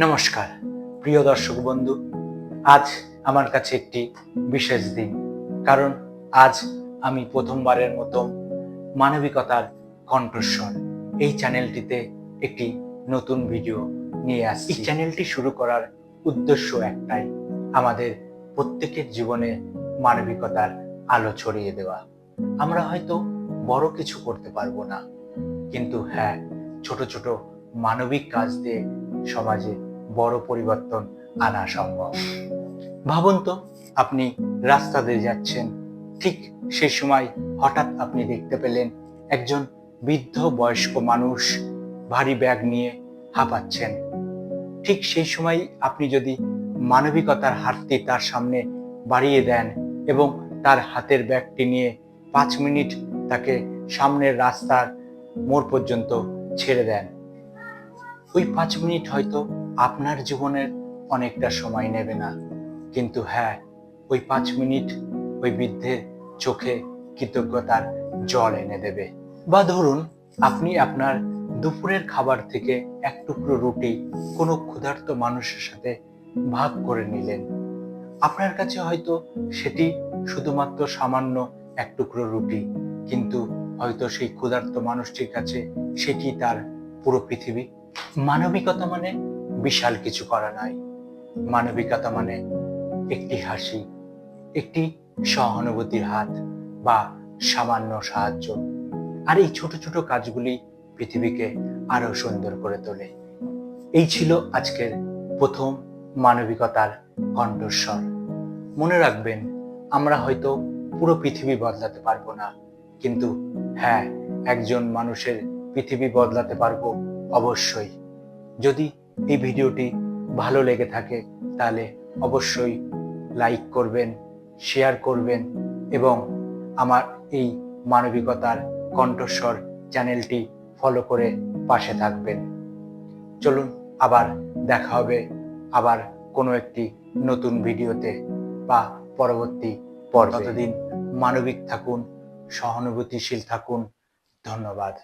নমস্কার প্রিয় দর্শক বন্ধু, আজ আমার কাছে একটি বিশেষ দিন, কারণ আজ আমি প্রথমবারের মতো মানবিকতার কণ্ঠস্বর এই চ্যানেলটিতে একটি নতুন ভিডিও নিয়ে আসছি। এই চ্যানেলটি শুরু করার উদ্দেশ্য একটাই, আমাদের প্রত্যেকের জীবনে মানবিকতার আলো ছড়িয়ে দেওয়া। আমরা হয়তো বড় কিছু করতে পারবো না, কিন্তু হ্যাঁ, ছোট ছোট মানবিক কাজ দিয়ে সমাজে বড় পরিবর্তন আনা সম্ভব। ভাবুন তো, আপনি রাস্তা দিয়ে যাচ্ছেন, ঠিক সেই সময় হঠাৎ আপনি দেখতে পেলেন একজন বৃদ্ধ বয়স্ক মানুষ ভারী ব্যাগ নিয়ে হাঁপাচ্ছেন। ঠিক সেই সময় আপনি যদি মানবিকতার হাতটি তার সামনে বাড়িয়ে দেন এবং তার হাতের ব্যাগটি নিয়ে 5 মিনিট তাকে সামনের রাস্তার মোড় পর্যন্ত ছেড়ে দেন, ওই 5 মিনিট হয়তো আপনার জীবনের অনেকটা সময় নেবে না, কিন্তু হ্যাঁ, ওই 5 মিনিট ওই বৃদ্ধের চোখে কৃতজ্ঞতার জল এনে দেবে। বা ধরুন, আপনি আপনার দুপুরের খাবার থেকে এক টুকরো রুটি কোনো ক্ষুধার্ত মানুষের সাথে ভাগ করে নিলেন। আপনার কাছে হয়তো সেটি শুধুমাত্র সামান্য এক টুকরো রুটি, কিন্তু হয়তো সেই ক্ষুধার্ত মানুষটির কাছে সেটি তার পুরো পৃথিবী। মানবিকতা মানে বিশাল কিছু করা নয়, মানবিকতা মানে একটি হাসি, একটি সহানুভূতির হাত বা সামান্য সাহায্য। আর এই ছোট ছোট কাজগুলি পৃথিবীকে আরো সুন্দর করে তোলে। এই ছিল আজকের প্রথম মানবিকতার কণ্ঠস্বর। মনে রাখবেন, আমরা হয়তো পুরো পৃথিবী বদলাতে পারবো না, কিন্তু হ্যাঁ, একজন মানুষের পৃথিবী বদলাতে পারবো অবশ্যই। যদি এই ভিডিওটি ভালো লেগে থাকে তাহলে অবশ্যই লাইক করবেন, শেয়ার করবেন এবং আমার এই মানবিকতার কণ্ঠস্বর চ্যানেলটি ফলো করে পাশে থাকবেন। চলুন, আবার দেখা হবে আবার কোনো একটি নতুন ভিডিওতে বা পরবর্তী পর্বে। ততদিন মানবিক থাকুন, সহানুভূতিশীল থাকুন। ধন্যবাদ।